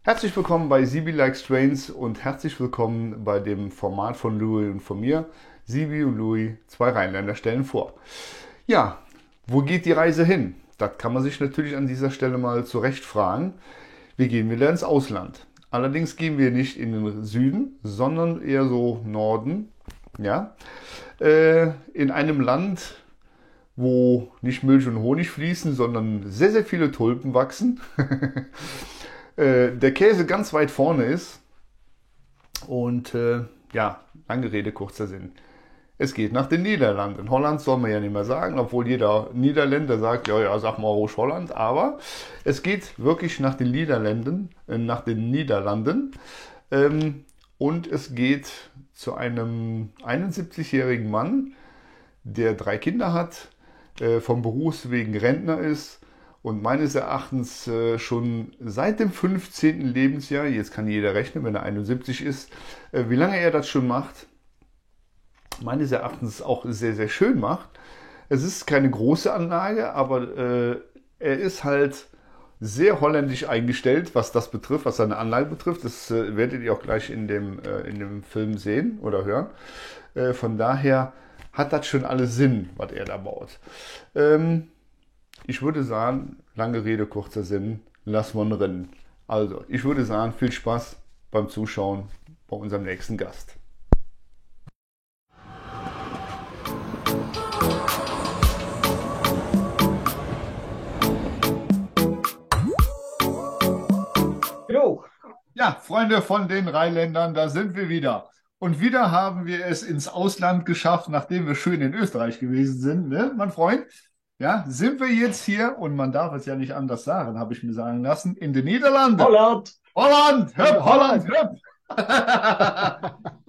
Herzlich willkommen bei Sibi Likes Trains und herzlich willkommen bei dem Format von Louis und von mir. Sibi und Louis, zwei Rheinländer, stellen vor. Ja, wo geht die Reise hin? Das kann man sich natürlich an dieser Stelle mal zurecht fragen. Wir gehen wieder ins Ausland. Allerdings gehen wir nicht in den Süden, sondern eher so Norden. Ja, in einem Land, wo nicht Milch und Honig fließen, sondern sehr, sehr viele Tulpen wachsen. Der Käse ganz weit vorne ist. Und ja, lange Rede, kurzer Sinn. Es geht nach den Niederlanden. Holland soll man ja nicht mehr sagen, obwohl jeder Niederländer sagt, ja, ja, sag mal ruhig Holland. Aber es geht wirklich nach den Niederlanden, und es geht zu einem 71-jährigen Mann, der drei Kinder hat, vom Berufswegen Rentner ist und meines Erachtens schon seit dem 15. Lebensjahr, jetzt kann jeder rechnen, wenn er 71 ist, wie lange er das schon macht, meines Erachtens auch sehr, sehr schön macht. Es ist keine große Anlage, aber er ist halt sehr holländisch eingestellt, was das betrifft, was seine Anlage betrifft. Das werdet ihr auch gleich in dem Film sehen oder hören. Von daher hat das schon alles Sinn, was er da baut. Ich würde sagen, lange Rede, kurzer Sinn, lass mal rennen. Also, ich würde sagen, viel Spaß beim Zuschauen bei unserem nächsten Gast. Jo, Ja, Freunde von den Rheinländern, da sind wir wieder. Und wieder haben wir es ins Ausland geschafft, nachdem wir schön in Österreich gewesen sind, ne, mein Freund? Ja, sind wir jetzt hier, und man darf es ja nicht anders sagen, habe ich mir sagen lassen, in den Niederlanden. Holland. Holland, hüpp, Holland, Holland. hüpp.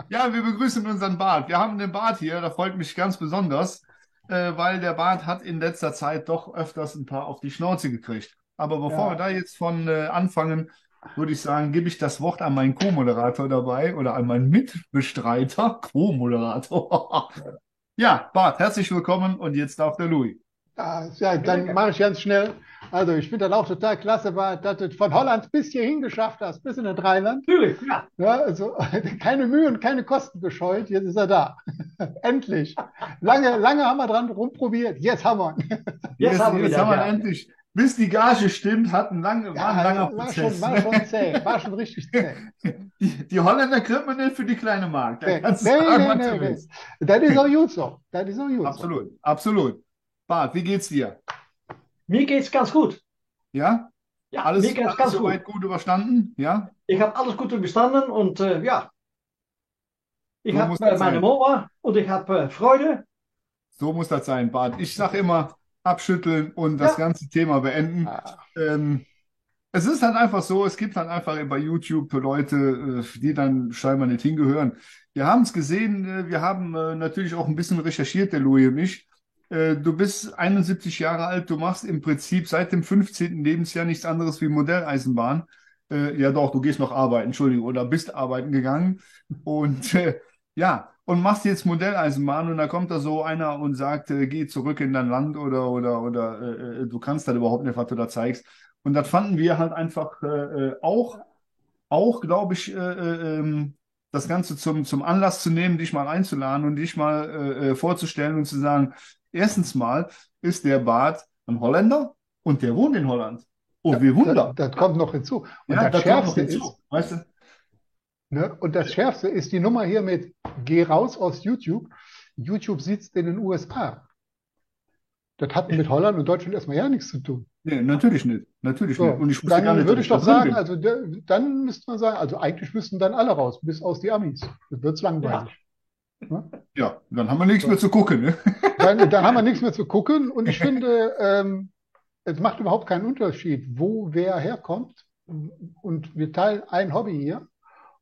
Ja, wir begrüßen unseren Bart. Wir haben den Bart hier, das freut mich ganz besonders, weil der Bart hat in letzter Zeit doch öfters ein paar auf die Schnauze gekriegt. Aber bevor wir Ja, da jetzt von anfangen, würde ich sagen, gebe ich das Wort an meinen Co-Moderator dabei oder an meinen Mitbestreiter, Co-Moderator. Ja, Bart, herzlich willkommen und jetzt darf der Louis. Ja, dann danke. mache ich ganz schnell. Also ich finde das auch total klasse, dass du von Holland bis hierhin geschafft hast, bis in das Rheinland. Natürlich, ja. Ja, also keine Mühe und keine Kosten gescheut. Jetzt ist er da. Endlich. Lange haben wir dran rumprobiert. Jetzt haben wir ihn. Jetzt haben wir Jetzt das, haben wir ja. endlich, bis die Gage stimmt, war ein langer Ja, Prozess. war schon zäh. War schon richtig zäh. Die Holländer kriegt man nicht für die kleine Mark. Da Nee, kannst du nee, sagen, nee, was nee, du nee. willst. Das ist auch gut so. Das ist auch gut so. Absolut, absolut. Bart, wie geht's dir? Mir geht's ganz gut. Ja? Ja, mir geht's Alles ganz gut. soweit gut überstanden? Ja? Ich habe alles gut überstanden und ja, ich So habe muss das meine sein. Mauer und ich habe Freude. So muss das sein, Bart. Ich sage immer, abschütteln und das Ja, ganze Thema beenden. Ah, Ähm, Es ist halt einfach so, es gibt halt einfach bei YouTube Leute, die dann scheinbar nicht hingehören. Wir haben es gesehen, wir haben natürlich auch ein bisschen recherchiert, der Louis und ich. Du bist 71 Jahre alt, du machst im Prinzip seit dem 15. Lebensjahr nichts anderes wie Modelleisenbahn. Ja doch, du gehst noch arbeiten, Entschuldigung, oder bist arbeiten gegangen. Und ja, und machst jetzt Modelleisenbahn und da kommt da so einer und sagt, geh zurück in dein Land oder du kannst das überhaupt nicht, was du da zeigst. Und das fanden wir halt einfach auch glaube ich, das Ganze zum Anlass zu nehmen, dich mal einzuladen und dich mal vorzustellen und zu sagen, erstens mal ist der Bart ein Holländer und der wohnt in Holland. Oh, wie Wunder. das kommt noch hinzu. Und Ja, das da kommt noch Schärfste hinzu. ist, Weißt du? ne, und das Schärfste ist die Nummer hier mit Geh raus aus YouTube. YouTube sitzt in den USA. Das hat mit Holland und Deutschland erstmal ja nichts zu tun. Nee, natürlich nicht. Natürlich nicht. So, Und ich wusste gar dann nicht, dass würde ich ich da doch drin sagen, bin. also dann müsste man sagen, also eigentlich müssten dann alle raus, bis aus die Amis. Das wird ja, langweilig. Ne? Ja, dann haben wir nichts mehr So. zu gucken. Ne? Dann haben wir nichts mehr zu gucken und ich finde, es macht überhaupt keinen Unterschied, wo wer herkommt. Und wir teilen ein Hobby hier.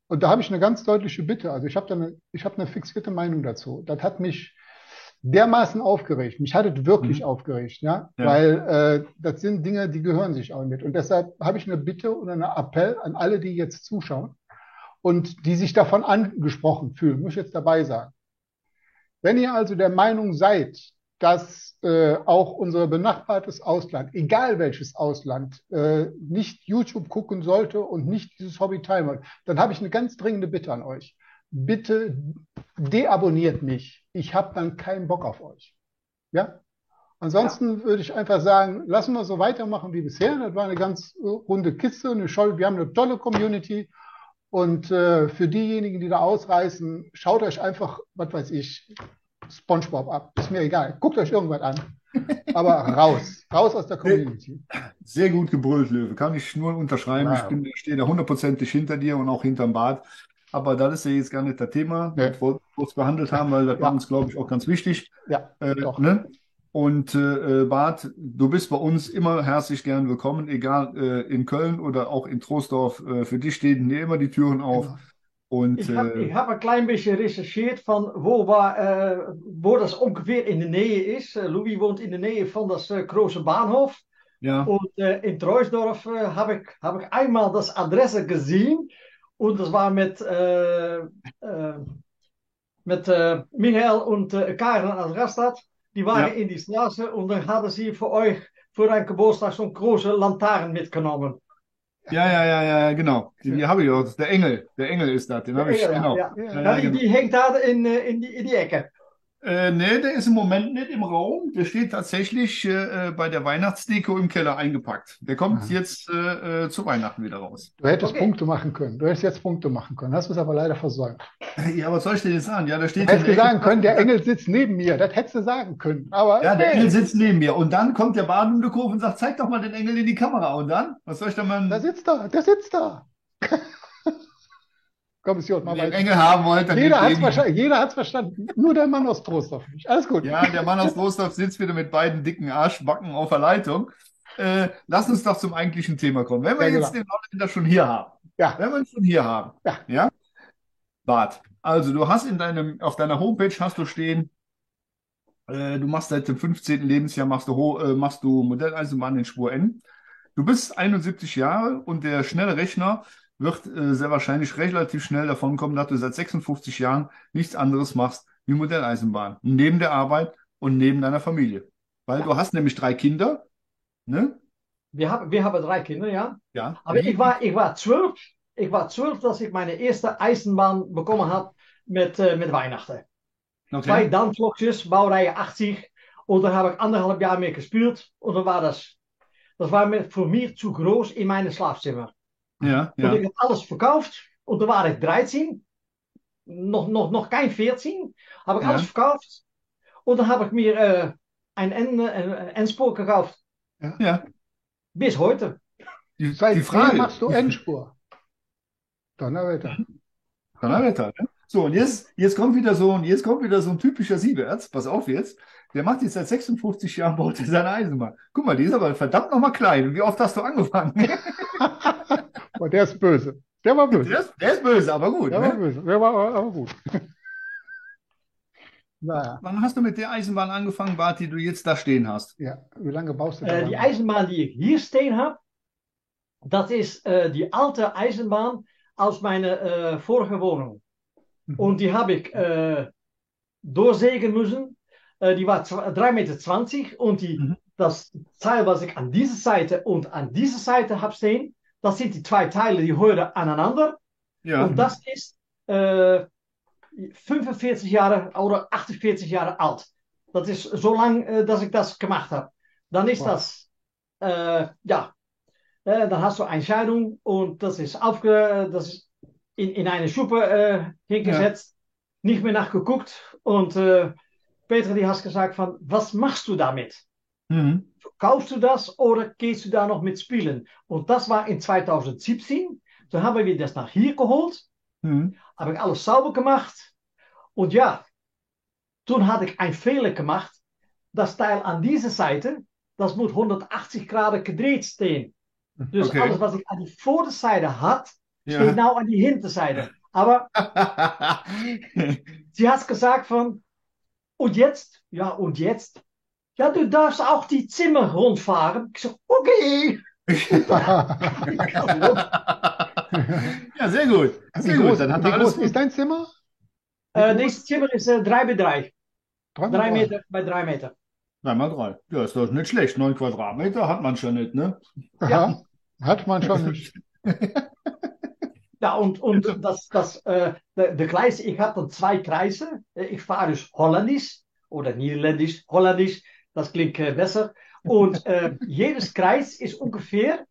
Und da habe ich eine ganz deutliche Bitte. Also ich habe eine fixierte Meinung dazu. Das hat mich dermaßen aufgeregt. Mich hat es wirklich Mhm. aufgeregt, ja, Ja. weil das sind Dinge, die gehören sich auch mit. Und deshalb habe ich eine Bitte und einen Appell an alle, die jetzt zuschauen und die sich davon angesprochen fühlen, muss ich jetzt dabei sagen. Wenn ihr also der Meinung seid, dass auch unser benachbartes Ausland, egal welches Ausland, nicht YouTube gucken sollte und nicht dieses Hobby teilen wollte, dann habe ich eine ganz dringende Bitte an euch. Bitte deabonniert mich. Ich habe dann keinen Bock auf euch. Ja? Ansonsten würde ich einfach sagen, lassen wir so weitermachen wie bisher. Das war eine ganz runde Kiste. Wir haben eine tolle Community. Und für diejenigen, die da ausreißen, schaut euch einfach, was weiß ich, SpongeBob ab. Ist mir egal. Guckt euch irgendwas an. Aber raus. Raus aus der Community. Sehr gut gebrüllt, Löwe. Kann ich nur unterschreiben. Wow. Ich stehe da hundertprozentig hinter dir und auch hinterm Bart. Aber das ist ja jetzt gar nicht das Thema, Nee. das wir kurz behandelt haben, weil das war uns, glaube ich, auch ganz wichtig. Ja, doch. Ne? Und Bart, du bist bei uns immer herzlich gern willkommen, egal in Köln oder auch in Troisdorf. Für dich stehen hier immer die Türen auf. Genau. Und Ich hab ein klein bisschen recherchiert von wo das ongeveer in de Nähe ist. Louis wohnt in de Nähe von das große Bahnhof. ja, Und in Troisdorf hab ich einmal das Adresse gesehen. Und das war mit Michael und Karen als Rastad. Die waren Ja. in die Straße und dann hadden sie für euch für ein Geburtstag so eine große Lantaarn mitgenommen. ja, genau. Die habe ich auch. Das ist der Engel ist das. Den habe ich, Ja, genau. ja. Ja, Ja, Genau. die hängt da in die Ecke. Nee, der ist im Moment nicht im Raum. Der steht tatsächlich bei der Weihnachtsdeko im Keller eingepackt. Der kommt Aha. jetzt zu Weihnachten wieder raus. Du hättest Okay. Punkte machen können. Du hättest jetzt Punkte machen können. Hast es aber leider versäumt. Ja, was soll ich denn jetzt sagen? Ja, da Du steht hättest in der sagen Ecke. können, der Engel sitzt neben mir. Das hättest du sagen können. Aber Ja, der nee, Engel sitzt neben mir. Und dann kommt der Bart um die Kurve und sagt, zeig doch mal den Engel in die Kamera. Und dann? Was soll ich da da mal sitzt er. Der sitzt da. Kommission, mal den weiter. Engel haben wollt? Dann Jeder gebt hat den- es jeder hat's verstanden. Nur der Mann aus Trostorf nicht. Alles gut. Ja, der Mann aus Trostorf sitzt wieder mit beiden dicken Arschbacken auf der Leitung. Lass uns doch zum eigentlichen Thema kommen. Wenn wir Ja, jetzt genau. den Holländer schon hier haben. Ja, Wenn wir ihn schon hier haben. Ja. Ja? Bart, also du hast auf deiner Homepage hast du stehen, du machst seit dem 15. Lebensjahr machst du Modelleisenbahn in Spur N. Du bist 71 Jahre und der schnelle Rechner wird sehr wahrscheinlich relativ schnell davon kommen, dass du seit 56 Jahren nichts anderes machst wie Modelleisenbahn. Neben der Arbeit und neben deiner Familie. Weil du hast nämlich 3 Kinder, ne? Wir haben 3 Kinder, ja. Ja. Aber ich war 12. Ich war 12, dass ich meine erste Eisenbahn bekommen habe mit Weihnachten. Okay. 2 Dampflokjes, Baureihe 80. Und dann habe ich 1,5 Jaar mee gespielt. Und dann war das war für mich zu groß in mijn Schlafzimmer. Ja, Und ja. ich habe alles verkauft. Und dann war ich 13. Noch kein 14. Habe ich Ja. alles verkauft. Und dann habe ich mir ein Endspur gekauft. Ja. Bis heute. Die seitdem Frage. machst du Endspur. Donnerwetter. Donnerwetter, ne? So, und jetzt kommt wieder so ein typischer Sieberts. Pass auf jetzt. Der macht jetzt seit 56 Jahren, baut er seine Eisenbahn. Guck mal, die ist aber verdammt nochmal klein. Und wie oft hast du angefangen? Aber der ist böse. Der war böse. Der ist böse, aber gut. Der war Ne? böse. Der war aber gut. Naja, Wann hast du mit der Eisenbahn angefangen, Bart, die du jetzt da stehen hast? ja. Wie lange baust du da? Die Eisenbahn die ich hier stehen habe, dat is die alte Eisenbahn aus meiner vorige Wohnung. Mhm. Und die habe ich doorsägen müssen. Die war 3,20 Meter und das Teil, was ich an dieser Seite und an dieser Seite habe stehen, das sind die 2 Teile, die hören aneinander. Ja. Und das ist 45 Jahre oder 48 Jahre alt. Dat is so lang, dass ich das gemacht habe. Dann ist Wow. das, dann hast du eine Scheidung und das ist in eine Schuppe hingesetzt, nicht mehr nachgeguckt. Und Peter, die hast gesagt van, was machst du damit? Mhm. Verkaufst du das oder gehst du da noch mit spielen? Und das war in 2017. Toen hebben wir das nach hier geholt. Mhm. Habe ich alles sauber gemacht. Und ja, toen had ich einen Fehler gemacht. Das Teil an dieser Seite, das muss 180 Grad gedreht stehen. Dus Okay. alles, was ich an die Vorderseite had, Ja. steht nou an die Hinterseite. Aber sie hat gesagt von, und jetzt? Ja, und jetzt? Ja, du darfst auch die Zimmer rundfahren. Ich so, okay. Ja, sehr gut. Wie Sehr gut. groß, Dann hat wie er alles groß ist dein Zimmer? Deze Zimmer is 3 bij 3. 3 3 Meter bij 3 Meter. 3 mal 3. Ja, ist doch nicht schlecht. 9 Quadratmeter hat man schon nicht, ne? Ja, Aha, hat man schon nicht. ja und de Kreis, ich habe dann zwei Kreise. Ich fahre dus Holländisch oder Niederländisch, Holländisch, das klingt besser. Und jedes Kreis ist ungefähr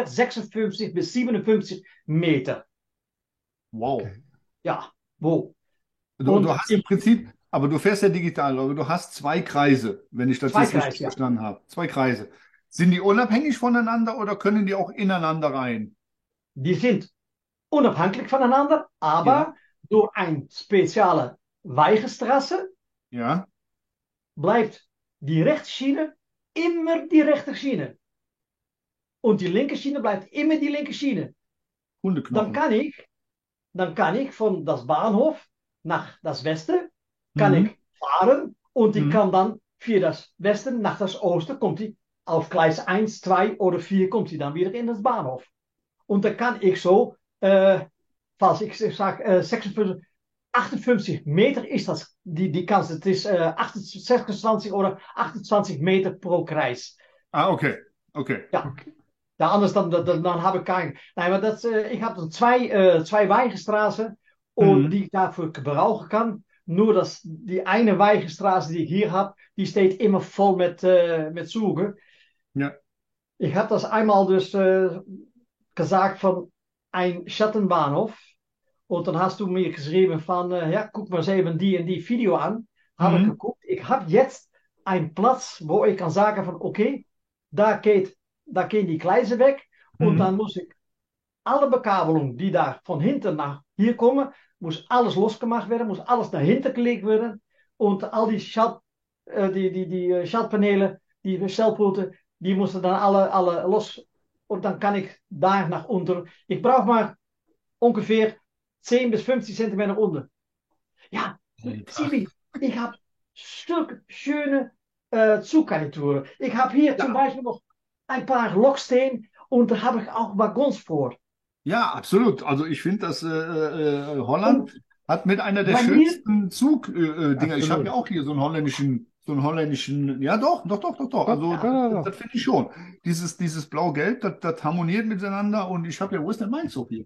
56 bis 57 Meter. Wow. Okay. Ja, wo? Du Und hast im Prinzip, aber du fährst ja digital, aber du hast 2 Kreise, wenn ich das zwei jetzt richtig Kreise, ja. verstanden habe. 2 Kreise. Sind die unabhängig voneinander oder können die auch ineinander rein? Die sind unabhängig voneinander, Ja, aber door een speciale Weichestrasse ja, bleibt die rechte Schiene immer die rechte Schiene. Und die linke Schiene bleibt immer die linke Schiene. Dann Hundeknochen. kann ich, dann kann ich von das Bahnhof nach das Westen kann Mhm. ich fahren und ich Mhm. kann dann für das Westen nach das Osten kommt die auf Gleis 1, 2 oder 4 kommt sie dann wieder in das Bahnhof. Und dann kann ich so, falls ich sage 56, 58 Meter ist das, die Kans. Het is 26 oder 28 Meter pro Kreis. Ah, okay. Okay. Ja, ja anders dan heb ik kein. Nee, maar ik heb dan zwei Weigenstraßen und Mhm. die ich dafür gebrauchen kann. Nur dass die eine Weigenstraße, die ich hier habe, die steht immer voll mit Zügen. Ja. Ich habe das einmal dus gesagt von ein Schattenbahnhof. Und dann hast du mir geschrieben von, ja, guck mal eens even die en die Video an. Habe ich Mhm. geguckt. Ich habe jetzt einen Platz, wo ich kann sagen von, okay, da gehen die Gleise weg. Und Mhm. dann muss ich alle Bekabelung, die da von hinten nach hier kommen, muss alles losgemacht werden, muss alles naar hinten gelegt werden. Und al die Schaltpanelen, die Stellpulten, die moesten dann alle los. Und dann kann ich da nach unten. Ich brauche maar ongeveer 10 bis 50 Zentimeter unten. Ja, Sibi, ich habe zulke schöne Zuggarnituren. Ich habe hier zum Ja, Beispiel noch ein paar Loksteen und da habe ich auch Waggons vor. ja, absolut. Also ich finde, dass Und Holland hat mit einer der bei mir, schönsten Zugdinger. Ich habe ja Absolut. auch hier so einen holländischen, ja doch, doch, doch, doch, doch. Doch, Also ja, doch, das doch. finde ich schon. Dieses Blau-Gelb, das harmoniert miteinander und ich habe ja, wo ist denn mein Zug hier?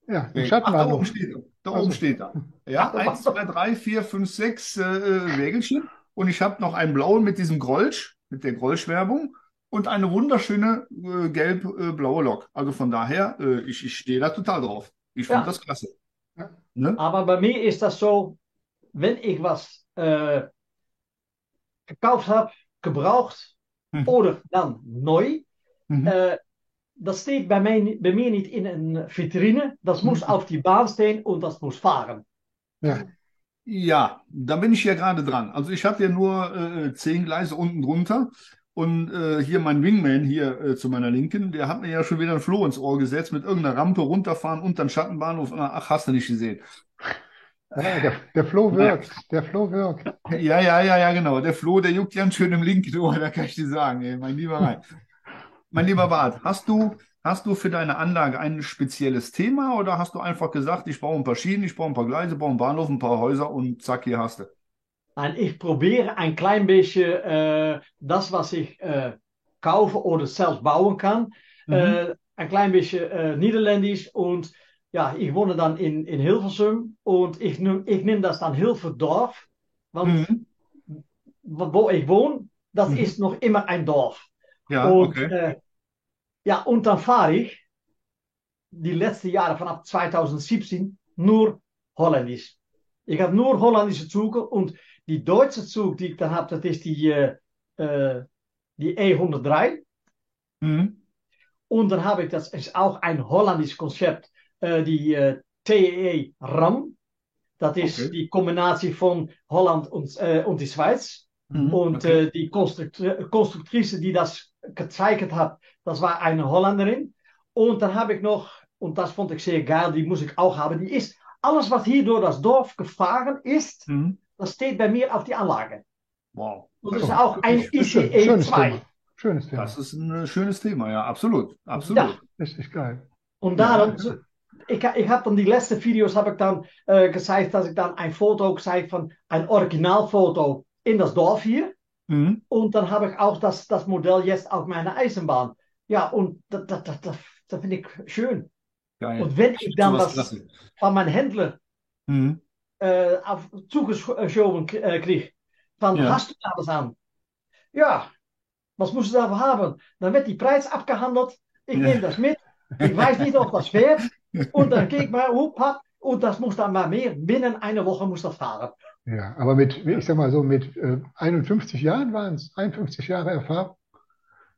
Ja, im Ach, da oben Schattenbahnhof. steht er. Da oben Also, steht er. Ja, ja, 1, 2, 3, 4, 5, 6 Wägelchen. Und ich habe noch einen blauen mit diesem Grolsch, mit der Grolsch-Werbung. Und eine wunderschöne gelb-blaue Lok. Also von daher, ich stehe da total drauf. Ich finde ja. das klasse. ja. Ne? Aber bei mir ist das so, wenn ich was gekauft habe, gebraucht Mhm. oder dann neu, Mhm. äh, das steht bei mir nicht in een Vitrine. Das muss Mhm. auf die Bahn stehen und das muss fahren. Ja. Ja, da bin ich ja gerade dran. Also ich habe ja nur 10 Gleise unten drunter. Und hier mein Wingman hier zu meiner Linken, der hat mir ja schon wieder ein Floh ins Ohr gesetzt mit irgendeiner Rampe runterfahren und dann Schattenbahnhof. Ach, hast du nicht gesehen. Ja, der Flo Naja. wirkt. Der Flo wirkt. Ja, ja, ja, ja, genau. Der Floh, der juckt ganz schön im linken Ohr, da kann ich dir sagen, ey, mein lieber Rein. Mein lieber Bart, hast du für deine Anlage ein spezielles Thema oder hast du einfach gesagt, ich baue ein paar Schienen, ich baue ein paar Gleise, baue einen Bahnhof, ein paar Häuser und zack, hier hast du. En ik probeer een klein beetje dat wat ik kaufen oder zelfs bouwen kan. Mhm. Ein klein beetje Niederländisch und ja, ich wohne dann in Hilversum und ich nehm das dann Hilverdorf, want Mhm. wo ich wohne, das Mhm. ist noch immer ein Dorf. Ja, Und okay. ja, und dann fahre ich die letzten Jahre vanaf 2017 nur Holländisch. Ich habe nur holländische Züge und die deutsche Zug, die ich dann habe, das ist die E103. Mhm. Und dann habe ich, das ist auch ein holländisches Konzept, die TEE RAM. Das ist Okay. die Kombinatie von Holland und die Schweiz. Mhm. Und Okay. die Konstruktrice, die das gezeigt hat, das war eine Holländerin. Und dann habe ich noch, und das fand ich sehr geil, die muss ich auch haben, die ist, alles was hier door das Dorf gefahren ist, Mhm. das steht bei mir auf die Anlage. Wow. Und Das das ist ist auch ein wirklich, Schönes ICE 2. Thema. Schönes Thema. das ist ein schönes Thema, ja, absolut. Ja, Absolut. Richtig geil. und Ja, daarom, ja. ich habe dann die letzten Videos habe ich dann gezeigt, dass ich dann ein Foto gezeigt von ein Originalfoto in das Dorf hier. Mhm. Und dann habe ich auch das Modell jetzt auf meiner Eisenbahn. Ja, und das finde ich schön. Geil. Und wenn ich dann Sowas was klasse. von meinem Händler Mhm. auf zugeschoben kriege, dann Ja. hast du da was an. Ja, was musst du dafür haben? Dann wird die Preis abgehandelt. Ich nehme Ja. das mit. Ich weiß nicht, ob das fährt. Und dann gehe ich mal, hopp, und das muss dann mal mehr. Binnen einer Woche muss das fahren. Ja, aber ich sag mal so, mit 51 Jahren waren es, 51 Jahre Erfahrung.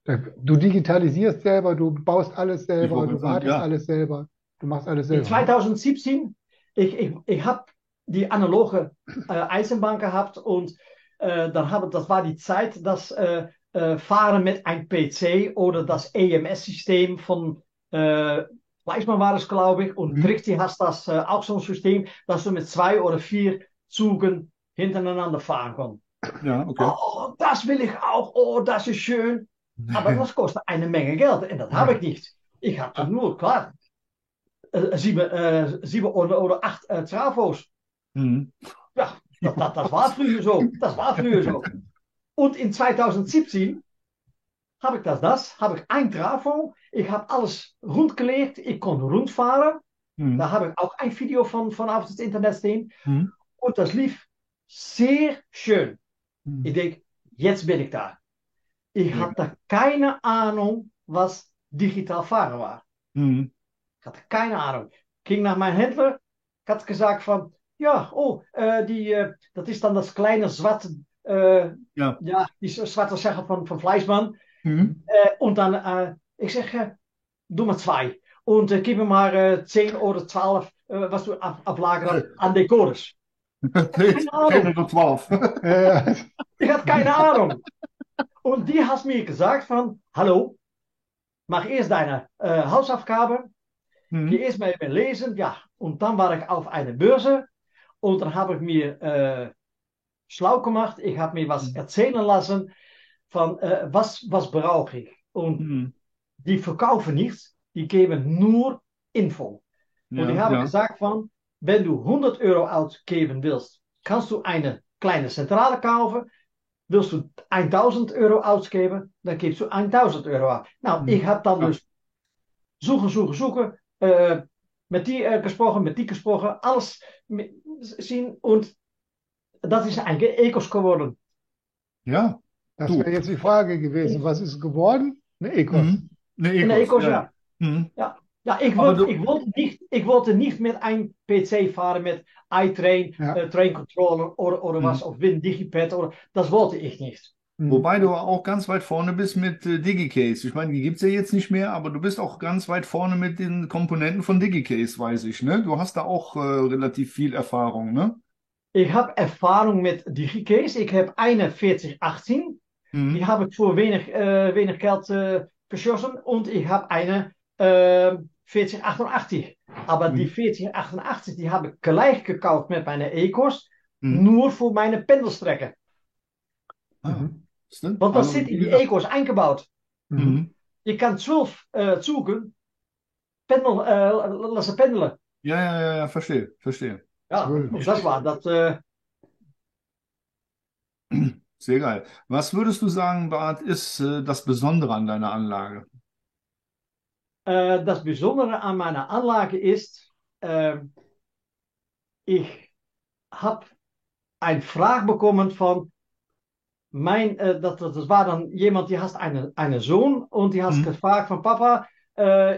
Du digitalisierst selber, du baust alles Ich selber, wollte du gerade sagen, wartest ja. alles selber, du machst alles In selber, ne? 2017, ich habe die analoge Eisenbahn gehabt und das war die Zeit, das Fahren mit einem PC oder das EMS-Systeem von Weismann war es, glaube ich, und Mhm. Trixie hat das auch so ein System, dass du mit 2 oder 4 Zügen hintereinander fahren kannst. Ja, okay. Oh, das will ich auch, oh, das ist schön. Aber das kostet eine Menge Geld und das habe ich Ja. nicht. Ich hatte nur, klar, 7 oder 8 Trafos. Mhm. Ja, das war früher so. Das war früher so. Und in 2017 habe ich ein Trafo. Ich habe alles rundgelegt. Ich kon rundfahren. Mhm. Da habe ich auch ein Video von auf het Internet stehen. Mhm. Und das lief sehr schön. Ich Mhm. denke, jetzt bin ich da. Ich Sehr geil. hatte keine Ahnung, was digital fahren war. Mhm. Ich hatte keine Ahnung. Ik ging naar mijn Händler. Ik had gezegd van, ja, oh, dat is dan dat kleine zwarte, Ja. ja, die zwarte zeggen van Fleischmann. Mhm. Und dann, ich sage, doe maar 2. Und gib mir mal 10 oder 12, was du ablagern an Decoders. Keine 10 Ahnung. oder 12. Ja, Ich hatte keine Ahnung. Und die hast mir gesagt van, hallo, mach erst deine Hausaufgabe. Geh Mhm. erst mal eben lesen. Ja, und dann war ich auf einer Börse. Und dann habe ich mir schlau gemacht. Ich habe mir was erzählen lassen von was brauche ich. Und Mhm. die verkaufen nichts, die geben nur Info. Und ich Ja, habe ja. gesagt von, wenn du 100 € ausgeben willst, kannst du eine kleine Zentrale kaufen. Willst du 1000 € ausgeben, dann gibst du 1000 € aus. Nou, Mhm. ich habe dann Ja. dus zoeken. Met die gesprochen, met die gesprochen, alles zien. Und das ist ein Ecos geworden. Ja, das du. wäre jetzt die Frage gewesen. Was ist geworden? Eine Ecos. Mhm. Eine Eine Ecos, Ecos, ja, ja. ja. Mhm. Ja, ja Aber du, ich wollte nicht mit einem PC fahren, mit iTrain, Ja. Train Controller oder was, mhm. auf Win Digipad, oder, das wollte ich nicht. Mhm. Wobei du auch ganz weit vorne bist mit DigiCase. Ich meine, die gibt es ja jetzt nicht mehr, aber du bist auch ganz weit vorne mit den Komponenten von DigiCase, weiß ich, ne? Du hast da auch relativ viel Erfahrung, ne? Ich habe Erfahrung mit DigiCase. Ich habe eine 4018, die Mhm. habe ich für wenig Geld geschossen, und ich habe eine 4088. Aber die Mhm. 4088, die habe ich gleich gekauft mit meiner Ecos, Mhm. nur für meine Pendelstrecken. Ah, Mhm. ist denn? Want dat Also, zit wie in die gesagt. Ecos eingebouwd. Mhm. Mhm. Je kan 12 Zügen lassen pendelen. Ja, ja, ja, ja, verstehe, verstehe. Ja, Zwölf. und das war dat. Sehr geil. Was würdest du sagen, Bart, ist das Besondere an deiner Anlage? Das Besondere an meiner Anlage ist, ich habe eine Frage bekommen von das war dann jemand, die hat einen Sohn, und die hat Mhm. gefragt von Papa,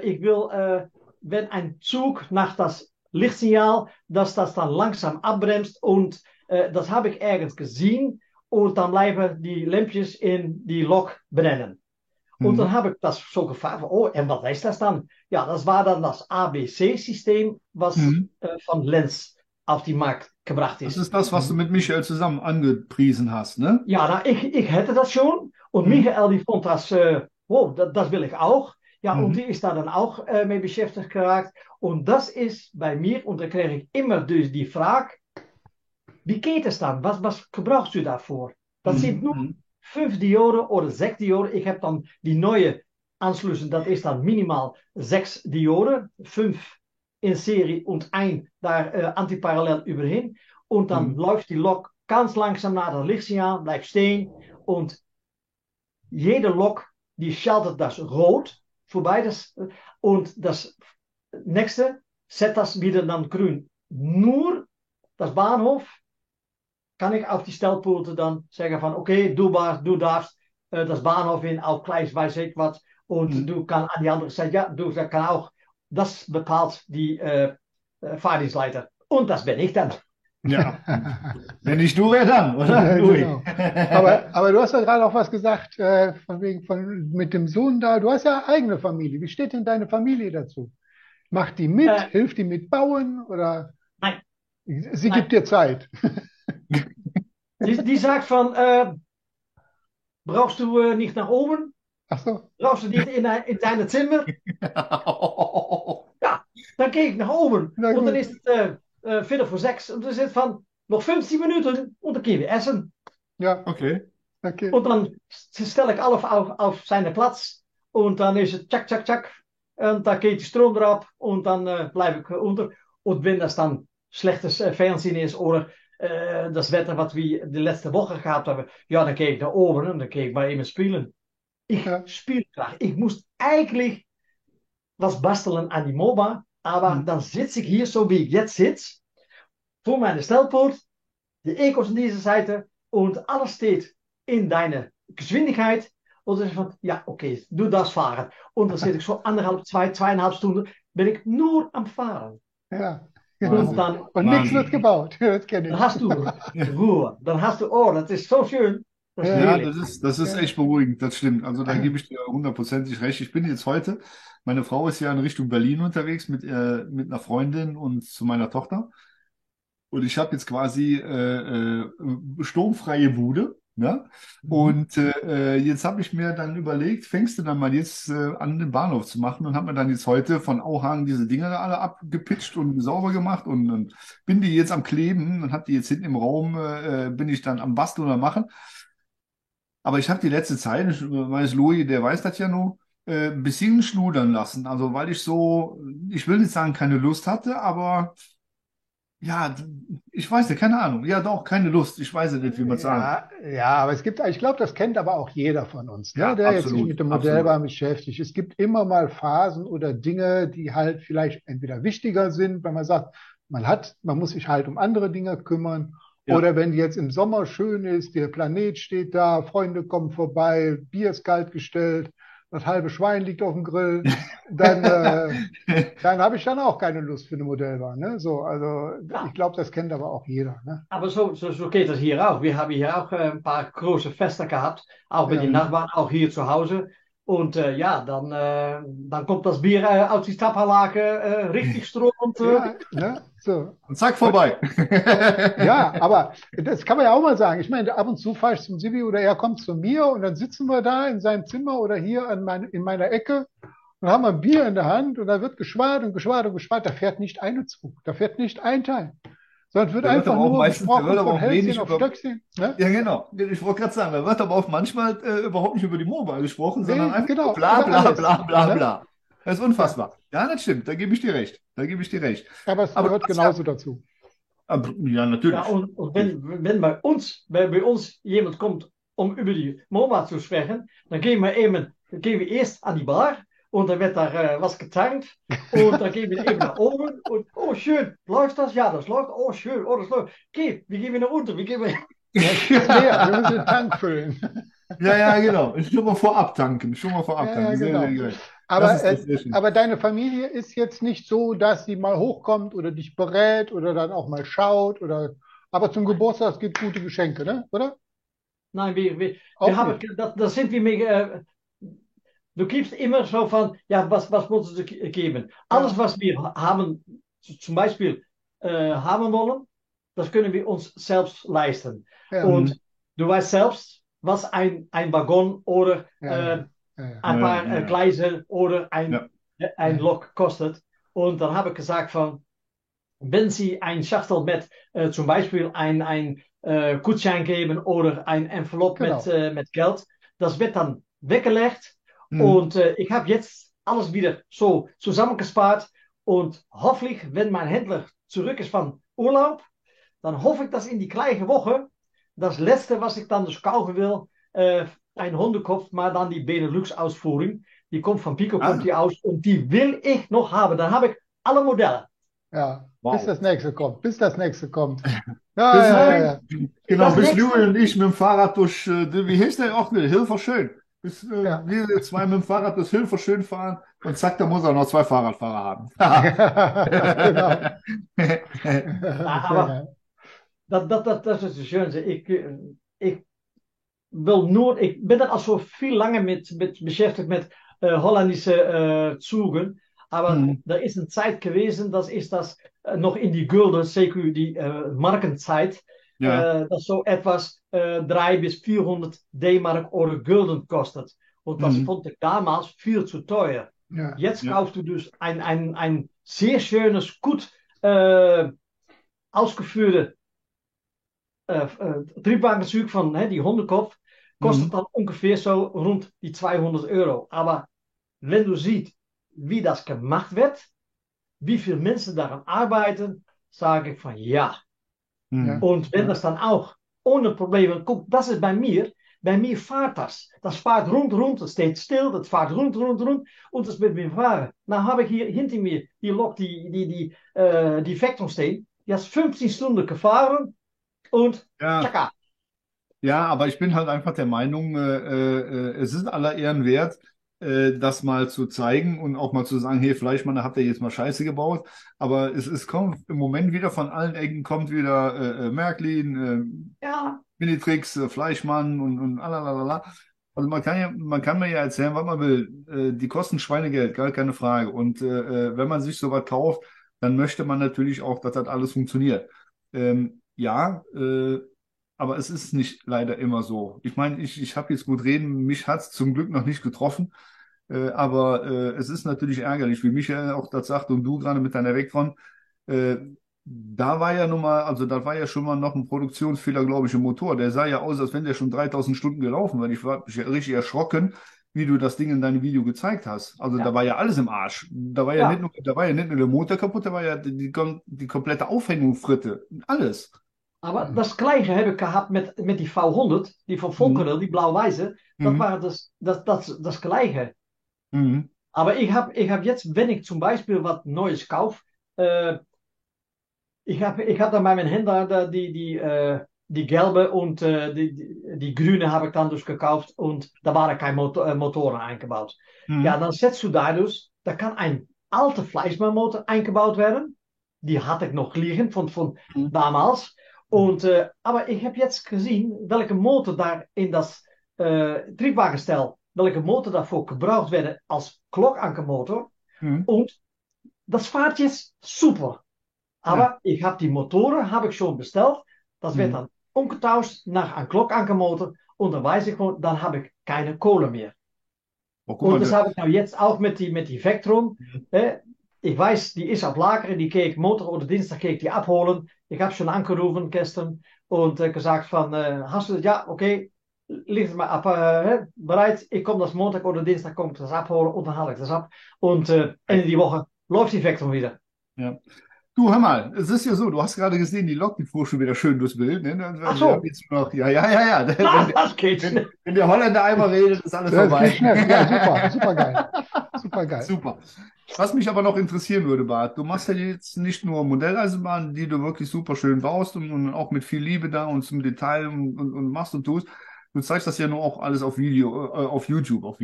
ich will, wenn ein Zug nach das Lichtsignaal, dass das dann langsam abbremst, und das habe ich ergens gesehen, und dann bleiben die Lämpjes in die Lok brennen. Und dann Mhm. habe ich das so gefragt, oh, en wat is das dann? Ja, das war dann das ABC-System, was Mhm. von Lenz auf die Markt gebracht Das ist. ist das, was du Mhm. mit Michael zusammen angepriesen hast, ne? Ja, nou, ich hätte das schon. Und Mhm. Michael, die vond das, wow, das will ich auch. Ja, und Mhm. die ist da dann auch mee beschäftigt geraakt. Und das ist bei mir, und da kreeg ich immer dus die Frage, wie geht es dann? Was gebrauchst du daarvoor? Das sind Mhm. nur Mhm. 5 Dioden oder 6 Dioden. Ich habe dann die neue Anschlüsse, das ist dann minimal 6 Dioden. 5 in Serie und ein da antiparallel überhin. Und dann Mhm. läuft die Lok ganz langsam naar das Lichtsignaal, bleibt stehen. Und jede Lok, die schaltet das rot vorbei. Und das nächste setzt das wieder dann grün. Nur das Bahnhof kann ich auf die Stellpulte dann sagen van oké, du darfst das Bahnhof in auf Gleis weiß ich was. Und du kann an die andere Seite, ja, du kann auch. Das bepaalt die Fahrdienstleiter. Und das bin ich dann. Ja. Wenn nicht du, wer dann, oder? Genau. Aber du hast ja gerade auch was gesagt, von wegen mit dem Sohn da. Du hast ja eigene Familie. Wie steht denn deine Familie dazu? Macht die mit? Hilft die mit bauen? Oder Nein. Sie gibt dir Zeit? Die sagt van, brauchst du nicht nach oben? Ach so. Brauchst du nicht in dein Zimmer? Ja, dann gehe ich nach oben. Und dann ist het 5:45. Und dan zit van, nog 15 Minuten und dann gehen wir essen. Ja, Okay. Und dann stel ich alles auf seine Platz. Und dann ist het tschak, tschak, tschak. Und dann geht die Strom erop. Und dann blijf ich unter. Und wenn das dann schlechtes Fernsehen ist oder das Wetter wat we de laatste Woche gehabt hebben, ja, dan keek ik naar oben en dan keek ik maar even spelen. Ich spiele graag. Ich muss eigentlich was basteln an die MOBA, aber dann sitze ich hier, so wie ich jetzt sitze, vor meine Stellpoort, die Ecos an dieser Seite und alles steht in deine Geschwindigkeit. Und dann van, ja, okay, du darfst fahren. Und dann zit ich so 2,5 Stunden, bin ich nur am Fahren. Ja. Und nichts wird gebaut. Das kenne ich. Dann hast du Ruhe. Dann hast du, oh, das ist so schön. Ja, das ist echt beruhigend, das stimmt. Also da gebe ich dir hundertprozentig recht. Ich bin jetzt heute, meine Frau ist ja in Richtung Berlin unterwegs mit einer Freundin und zu meiner Tochter. Und ich habe jetzt quasi sturmfreie Bude. Ja? Und jetzt habe ich mir dann überlegt, fängst du dann mal jetzt an, den Bahnhof zu machen und habe mir dann jetzt heute von Auhagen diese Dinger da alle abgepitcht und sauber gemacht und bin die jetzt am Kleben und habe die jetzt hinten im Raum, bin ich dann am Basteln oder machen. Aber ich habe die letzte Zeit, ich weiß, Louis, der weiß das ja noch, ein bisschen schludern lassen. Also weil ich so, ich will nicht sagen, keine Lust hatte, aber ja, ich weiß nicht, keine Ahnung. Ja, doch, keine Lust. Ich weiß nicht, wie man sagen. Ja, aber ich glaube, das kennt aber auch jeder von uns, ne, Ja, der jetzt absolut, sich mit dem Modellbau beschäftigt. Es gibt immer mal Phasen oder Dinge, die halt vielleicht entweder wichtiger sind, wenn man sagt, man muss sich halt um andere Dinge kümmern. Ja. Oder wenn jetzt im Sommer schön ist, der Planet steht da, Freunde kommen vorbei, Bier ist kalt gestellt, das halbe Schwein liegt auf dem Grill, dann habe ich dann auch keine Lust für eine Modellbahn. Ne? So, also ich glaube, das kennt aber auch jeder. Ne? Aber so geht das hier auch. Wir haben hier auch ein paar große Feste gehabt, auch mit den Nachbarn, auch hier zu Hause. Und ja, dann kommt das Bier aus die Taphalaken richtig stromend. Ne? So. Und zack, vorbei. Ja, aber das kann man ja auch mal sagen. Ich meine, ab und zu fahre ich zum Sibi oder er kommt zu mir und dann sitzen wir da in seinem Zimmer oder hier in meiner Ecke und haben ein Bier in der Hand und da wird geschwart und geschwart und geschwart. Da fährt nicht ein Zug, da fährt nicht ein Teil. Sondern wird einfach nur gesprochen von Hälschen auf Stöckchen. Ne? Ja, genau. Ich wollte gerade sagen, da wird aber auch manchmal überhaupt nicht über die MOBA gesprochen, sondern einfach genau, bla bla alles, bla bla ne? bla. Das ist unfassbar. Ja, das stimmt, da gebe ich dir recht. Da gebe ich dir recht. Aber es gehört genauso dazu. Ja, natürlich. Ja, und wenn bei uns jemand kommt, um über die MOBA zu sprechen, dann gehen wir erst an die Bar. Und dann wird da was getankt. Und dann gehen wir eben nach oben. Und oh, schön. Läuft das? Ja, das läuft. Oh, schön. Oh, das läuft. Okay, wir gehen nach unten. Wir wir müssen den Tank füllen. Ja, genau. Schon mal vorab tanken. Ja, Sehr, genau. sehr geil. Aber deine Familie ist jetzt nicht so, dass sie mal hochkommt oder dich berät oder dann auch mal schaut. Aber zum Geburtstag gibt es gute Geschenke, ne? Oder? Nein, wir haben, das sind wir mit. Du gibst immer so von, ja, was moeten ze geben? Alles, was wir haben, zum Beispiel haben wollen, das können wir uns selbst leisten. Ja. Und du weißt selbst, was ein Waggon oder ein paar Gleise oder ein Lok kostet. Und dann habe ich gesagt von, wenn sie ein Schachtel mit zum Beispiel ein Gutschein geben oder ein Envelop mit Geld, das wird dann weggelegd. Und ich habe jetzt alles wieder so zusammengespart und hoffentlich, wenn mein Händler zurück ist von Urlaub, dann hoffe ich, dass in die gleiche Woche das letzte, was ich dann dus kaufen will, ein Hundekopf, maar dann die Benelux-Ausführung. Die kommt von Pico, Ah. kommt die aus und die will ich noch haben. Dann habe ich alle Modelle. Ja, Wow. bis das nächste kommt. Bis das nächste kommt. Bis Ja, ja, ja. Genau, Das bis nächste- Louis und ich mit dem Fahrrad durch, wie hieß der auch, Hilferschön. Bis Ja. wir zwei mit dem Fahrrad bis Hilferschön fahren und zack, da muss er noch 2 Fahrradfahrer haben. Genau. aber dat is het schönste. Ik wil nur, ik ben al zo veel langer met beschäftigt met Holländische Zügen. Aber Mhm. da ist eine Zeit gewesen, das ist das noch in die Gulden, CQ, die Markenzeit, Ja. das so etwas 300 bis 400 D-Mark oder Gulden kostet. Und das Mhm. fand ich damals viel zu teuer. Ja. Jetzt Ja. kaufst du dus ein sehr schönes, gut ausgeführte Triebwagenzug von die Hundekopf, kostet Mhm. dann ungefähr so rund die 200 Euro. Aber wenn du siehst, wie das gemacht wird, wie viele Menschen daran arbeiten, sage ich von ja. Mhm. Und wenn das dann auch ohne Probleme, guck, das ist bei mir fährt das. Das fährt rund, das steht still, das fährt rund und das wird mir fahren. Dann habe ich hier hinter mir die Lok, die Vectron stehen, die hat 15 Stunden gefahren und Ja. tschakka. Ja, aber ich bin halt einfach der Meinung, es ist aller Ehren wert, das mal zu zeigen und auch mal zu sagen, hey, Fleischmann, da habt ihr jetzt mal Scheiße gebaut. Aber es kommt im Moment wieder von allen Ecken, kommt wieder Märklin, Ja, Minitrix, Fleischmann und alalala. Also man kann mir ja erzählen, was man will. Die kosten Schweinegeld, gar keine Frage. Und wenn man sich sowas kauft, dann möchte man natürlich auch, dass das alles funktioniert. Ja, aber es ist nicht leider immer so. Ich meine, ich habe jetzt gut reden, mich hat es zum Glück noch nicht getroffen. Aber es ist natürlich ärgerlich, wie Michael auch das sagt und du gerade mit deiner Vectron. Da war ja nun mal, also da war ja schon mal noch ein Produktionsfehler, glaube ich, im Motor. Der sah ja aus, als wenn der schon 3000 Stunden gelaufen war. Ich war richtig erschrocken, wie du das Ding in deinem Video gezeigt hast. Also Ja. da war ja alles im Arsch. Da war ja Ja. nicht nur der Motor kaputt, da war ja die komplette Aufhängung Fritte. Alles. aber das Gleiche heb ik gehad met die V100, die van Volkeren, die blauw-wijze. Dat Mhm. waren das Gleiche. Mhm. Aber ich hab jetzt, wenn ich zum Beispiel was Neues kaufe, ich hab dann bei meinen Händler die gelbe und die grüne habe ich dann dus gekauft und da waren keine Motoren eingebaut. Mhm. Ja, dann setzt du da dus, da kann ein alter Fleischmannmotor eingebaut werden. Die hatte ich noch liegen von Mhm. damals. Und, aber ich habe jetzt gesehen, welke Motor daar in das Triebwagenstel, welke Motor daarvoor gebraucht werden als Klokankermotor. Mhm. Und das fährt jetzt super. Aber ich habe die Motoren habe ich schon bestellt. Das wird dann umgetauscht nach ein Klokankermotor. Und dann weiß ich gewoon, dann habe ich keine Kohle mehr. Oh, guck Und mal, das habe ich nou jetzt auch mit die Vectron. Ich weiß, die ist auf Lager und die keek Montag oder Dienstag keek die abholen. Ich habe schon angerufen gestern und gesagt von, hast du das? Ja, okay, ligt es mal bereit. Ich komme das Montag oder Dienstag komme ich das abholen und dann haal ich das ab. Und Ende die Woche läuft die Vectron wieder. Ja. Du, hör mal, es ist ja so, du hast gerade gesehen, die Lok, die fuhr schon wieder schön durchs Bild. Ne? Ach so. Wir haben jetzt noch, ja. Das geht schnell. Wenn der Holländer einmal redet, ist alles Das vorbei. geht schnell. Ja, super, super geil. Super geil. Super. Was mich aber noch interessieren würde, Bart, du machst ja jetzt nicht nur Modelleisenbahnen, die du wirklich super schön baust und auch mit viel Liebe da und zum Detail und machst und tust. Du zeigst das ja nur auch alles auf Video, auf YouTube.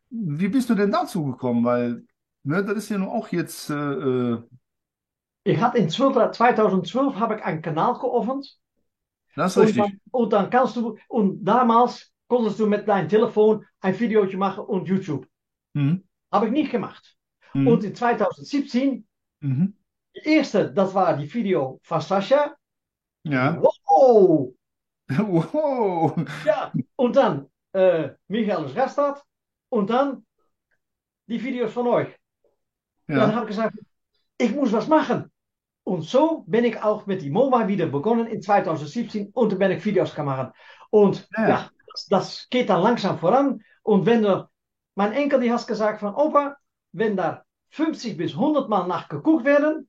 Wie bist du denn dazu gekommen? Weil, ne, das ist ja nur auch jetzt, Ich hatte in 2012 habe ich ein Kanal geöffnet. das ist richtig. Und dann kannst du, und damals konntest du mit deinem Telefon ein Videootje machen und YouTube. Mhm. Habe ich nicht gemacht. Mhm. Und in 2017, Mhm. die erste, das war die Video von Sascha. Ja. Wow! Wow. Ja, und dann Michaelis Rastad und dann die Videos von euch. Dann Ja. habe ich gesagt, ich muss was machen. Und so bin ich auch mit die MOBA wieder begonnen in 2017 und dann bin ich Videos gemacht. Und Ja. das geht dann langsam voran. Und mein Enkel die hat gesagt von Opa, wenn da 50 bis 100 Mal nach geguckt werden,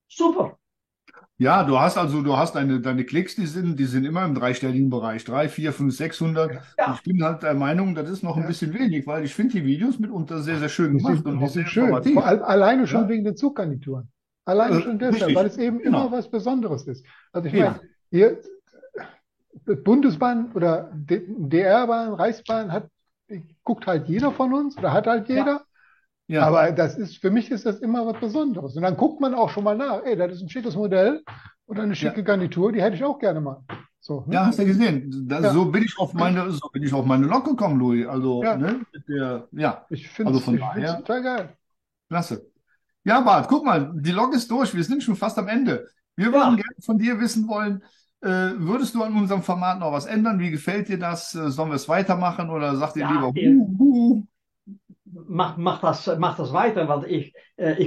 super. Ja, du hast deine Klicks, die sind immer im dreistelligen Bereich, 3, 4, 5, 600. Und Ja, ich bin halt der Meinung, das ist noch ein Ja. bisschen wenig, weil ich finde die Videos mitunter sehr, sehr schön gemacht und Die auch sehr sind schön. Vor informativ. allem alleine schon Ja, wegen den Zuggarnituren. Alleine schon deshalb, weil richtig. es eben immer Genau. was Besonderes ist. Also ich meine, Eben. hier Bundesbahn oder DR-Bahn, Reichsbahn guckt halt jeder von uns oder hat halt ja, jeder. Ja. Aber für mich ist das immer was Besonderes. Und dann guckt man auch schon mal nach, ey, das ist ein schickes Modell oder eine Ja. schicke Garnitur, die hätte ich auch gerne mal. So, Ja, ne? hast du gesehen. Ja, So bin ich auf meine Lok gekommen, Louis. Also, ja, ne, ja. Also von ich find's daher, total geil. klasse. Ja, Bart, guck mal, die Lok ist durch. Wir sind schon fast am Ende. Wir würden ja, gerne von dir wissen wollen, würdest du an unserem Format noch was ändern? Wie gefällt dir das? Sollen wir es weitermachen oder sagt ihr lieber, ja, mach das weiter, want ich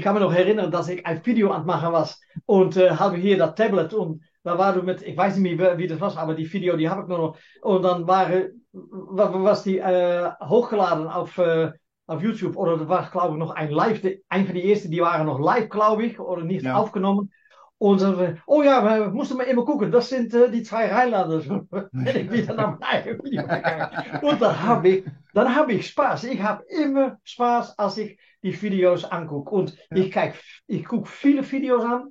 kann me nog herinneren dat ik ein Video aan het machen was und habe hier das Tablet und da war du mit, ich weiß nicht mehr, wie das war, aber die Video, die habe ich nur noch. Und dann was die hochgeladen auf YouTube oder das war, glaube ich, noch ein Live, ein von die ersten, die waren noch live, glaube ich, oder nicht ja, aufgenommen. Und dann, oh ja, wir mussten mal immer gucken, das sind die zwei Rheinlanders. Bin ich wieder nach meinem eigenen Video gegangen. Und dann habe ich Spaß. Ich habe immer Spaß, als ich die Videos angucke. Und Ja, ich gucke viele Videos an.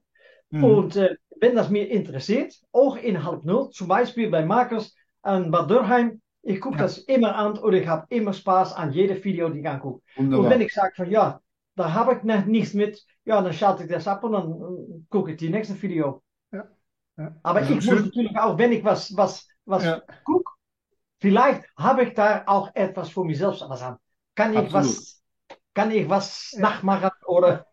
mhm. Und wenn das mir interessiert, auch in halb null, zum Beispiel bei Markus an Bad Dürkheim, ich gucke Ja, das immer an und ich habe immer Spaß an jede Video, die ich angucke. Und wenn wunderbar. ich sage von ja, da habe ich nichts mit, ja, dann schalte ich das ab und dann gucke ich die nächste Video. ja, ja. Aber Also ich muss schön. natürlich auch, wenn ich was Ja, gucke, vielleicht habe ich da auch etwas für mich selbst was an. Kann ich absolut. was, kann ich was Ja. nachmachen oder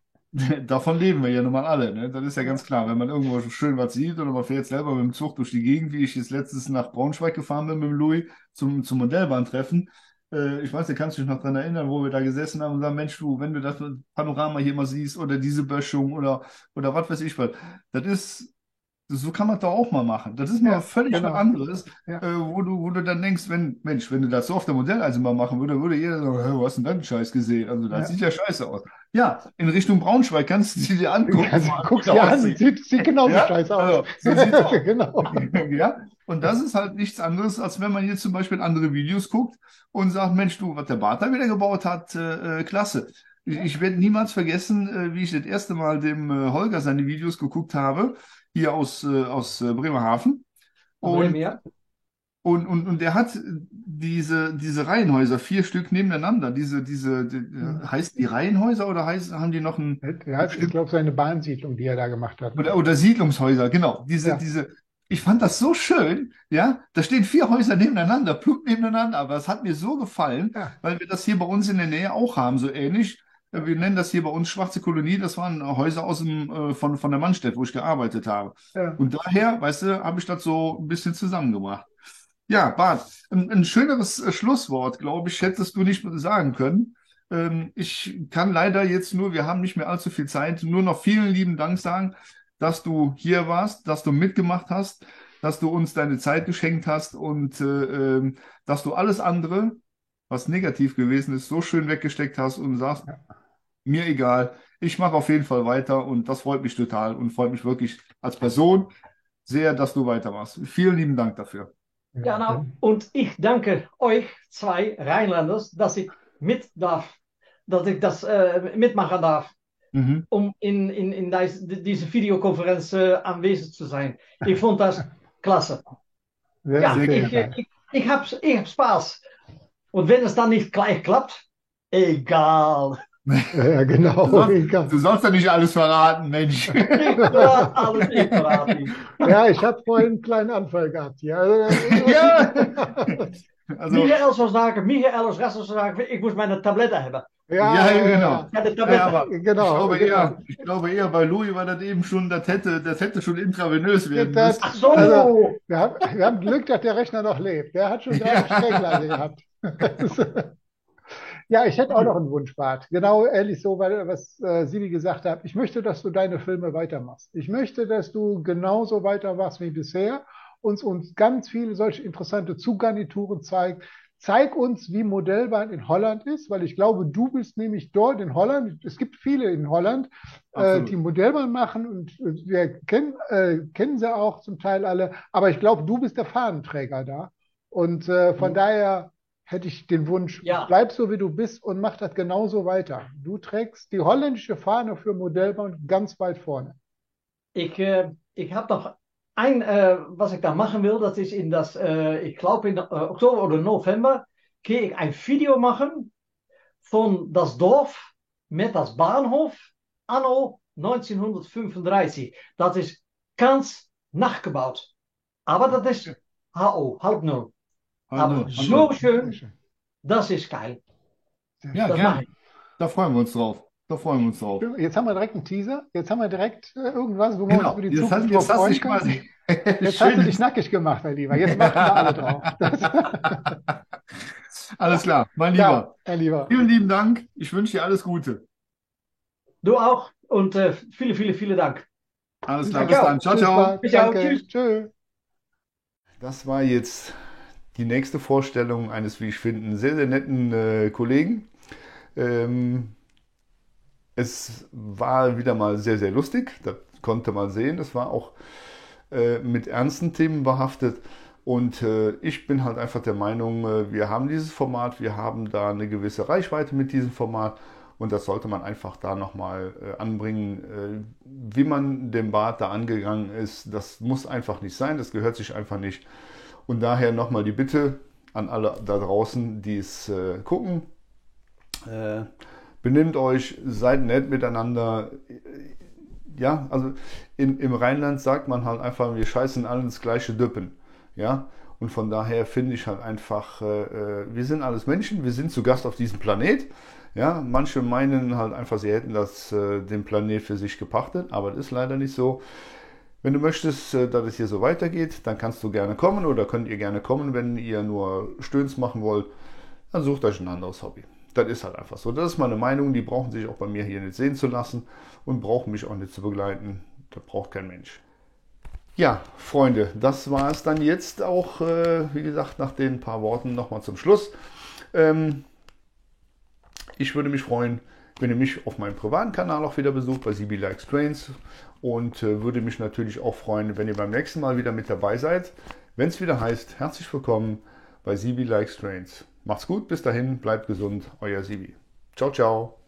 Davon leben wir ja nun mal alle, ne? Das ist ja ganz klar. Wenn man irgendwo schön was sieht oder man fährt selber mit dem Zug durch die Gegend, wie ich jetzt letztens nach Braunschweig gefahren bin mit dem Louis zum Modellbahntreffen. Ich weiß, du kannst dich noch daran erinnern, wo wir da gesessen haben und sagen, Mensch, du, wenn du das Panorama hier mal siehst oder diese Böschung oder was weiß ich was, das ist, so kann man doch auch mal machen. Das ist mal Ja, völlig was genau. anderes, Ja, wo du dann denkst, Mensch, wenn du das so auf der Modelleisenbahn machen würde, würde jeder sagen, "Hä, wo hast du denn das Scheiß gesehen? Also das ja. sieht ja scheiße aus. Ja, in Richtung Braunschweig kannst du sie dir angucken, Also, vor allem, wie guck's der dir an, aussieht. sieht genauso Ja, scheiße aus. also so sieht's aus. Genau. Ja, und das ist halt nichts anderes, als wenn man jetzt zum Beispiel andere Videos guckt und sagt, Mensch, du, was der Bart da wieder gebaut hat, klasse. Ich werde niemals vergessen, wie ich das erste Mal dem Holger seine Videos geguckt habe, hier aus Bremerhaven. von Bremen, Und, ja? und der hat diese Reihenhäuser, 4 Stück nebeneinander. Heißen die Reihenhäuser oder haben die noch ein Ja, es ist, bestimmtes glaube ich, seine Bahnsiedlung, die er da gemacht hat. Ne? oder Siedlungshäuser, genau. Ja, Ich fand das so schön, ja. Da stehen 4 Häuser nebeneinander, plump nebeneinander, aber es hat mir so gefallen, ja, weil wir das hier bei uns in der Nähe auch haben, so ähnlich. Wir nennen das hier bei uns Schwarze Kolonie, das waren Häuser von der Mannstedt, wo ich gearbeitet habe. ja. Und daher, weißt du, habe ich das so ein bisschen zusammengebracht. Ja, Bart, ein schöneres Schlusswort, glaube ich, hättest du nicht sagen können. Ich kann leider jetzt nur, wir haben nicht mehr allzu viel Zeit, nur noch vielen lieben Dank sagen, dass du hier warst, dass du mitgemacht hast, dass du uns deine Zeit geschenkt hast und dass du alles andere, was negativ gewesen ist, so schön weggesteckt hast und sagst, mir egal, ich mache auf jeden Fall weiter und das freut mich total und freut mich wirklich als Person sehr, dass du weitermachst. Vielen lieben Dank dafür. Ja, Ja, nou, und ich danke euch zwei Rheinlanders, dass ich mit darf, dass ich das mitmachen darf, Mhm. um in diese Videoconferenz aanwezig zu sein. Ich fand das klasse. sehr, Ja, Sehr sehr gerne. geil. ich hab Spaß. Und wenn es dann nicht gleich klappt, egal. Ja, genau. Du sollst ja nicht alles verraten, Mensch. Ich verrate alles, ich verrate nicht. Ja, ich habe vorhin einen kleinen Anfall gehabt. Ja, Ja, also, Michael zou zeggen, Michael als rest zou zeggen, ik moest mijn tabletten hebben. ja, genau. Ja, de Ja, tabletten. aber Genau, genau. ich glaube eher bei Louis war das eben schon, das hätte schon intravenös werden Das, Ach müssen. zo. also, wir haben Glück, dass der Rechner noch lebt. Der hat schon Ja. 30 Steckleise gehabt. Ja, ich hätte auch noch einen Wunsch, Bart. Genau, ehrlich so, weil was Sibi gesagt hat. Ich möchte, dass du deine Filme weitermachst. Ich möchte, dass du genauso weitermachst wie bisher, uns ganz viele solche interessante Zuggarnituren zeig uns, wie Modellbahn in Holland ist, weil ich glaube, du bist nämlich dort in Holland. Es gibt viele in Holland, Absolut. die Modellbahn machen und wir kennen sie auch zum Teil alle. Aber ich glaube, du bist der Fahnenträger da. Und von daher hätte ich den Wunsch, Ja. bleib so, wie du bist und mach das genauso weiter. Du trägst die holländische Fahne für Modellbahn ganz weit vorne. Ich habe noch was ich da machen will, das ist ich glaube in Oktober oder November, gehe ich ein Video machen von das Dorf mit das Bahnhof anno 1935. Das ist ganz nachgebaut. Aber das ist HO, halb null. Aber so schön, das ist geil. Ja, Das mache gerne. ich. Da freuen wir uns drauf. Da freuen wir uns drauf. Jetzt haben wir direkt einen Teaser. Jetzt haben wir direkt irgendwas, wo wir uns Genau. über die Jetzt hast, Zukunft jetzt drauf hast du freuen dich können. quasi. Jetzt hast du dich nackig gemacht, mein Lieber. Jetzt warten wir alle drauf. Alles klar, mein Ja, Lieber. mein Lieber. Vielen lieben Dank. Ich wünsche dir alles Gute. Du auch und vielen Dank. Alles klar, Ja, bis ciao. dann. Ciao, Tschüss, ciao. Bart. Ciao, Danke. tschüss. Tschö. Das war jetzt die nächste Vorstellung eines, wie ich finde, sehr, sehr netten Kollegen. Es war wieder mal sehr, sehr lustig. Da konnte man sehen, es war auch mit ernsten Themen behaftet. Und ich bin halt einfach der Meinung, wir haben dieses Format, wir haben da eine gewisse Reichweite mit diesem Format. Und das sollte man einfach da nochmal anbringen. Wie man den Bart da angegangen ist, das muss einfach nicht sein, das gehört sich einfach nicht. Und daher nochmal die Bitte an alle da draußen, die es gucken. Benimmt euch, seid nett miteinander. Ja, also im Rheinland sagt man halt einfach, wir scheißen alle ins gleiche Düppen. Ja, und von daher finde ich halt einfach, wir sind alles Menschen, wir sind zu Gast auf diesem Planet. Ja, manche meinen halt einfach, sie hätten den Planet für sich gepachtet, aber das ist leider nicht so. Wenn du möchtest, dass es hier so weitergeht, dann kannst du gerne kommen oder könnt ihr gerne kommen, wenn ihr nur Stöns machen wollt, dann sucht euch ein anderes Hobby. Das ist halt einfach so. Das ist meine Meinung, die brauchen sich auch bei mir hier nicht sehen zu lassen und brauchen mich auch nicht zu begleiten. Das braucht kein Mensch. Ja, Freunde, das war es dann jetzt auch, wie gesagt, nach den paar Worten nochmal zum Schluss. Ich würde mich freuen, wenn ihr mich auf meinem privaten Kanal auch wieder besucht, bei Sibi Likes Trains. Und würde mich natürlich auch freuen, wenn ihr beim nächsten Mal wieder mit dabei seid. Wenn es wieder heißt, herzlich willkommen bei Sibi Likes Trains. Macht's gut, bis dahin, bleibt gesund, euer Sibi. Ciao, ciao.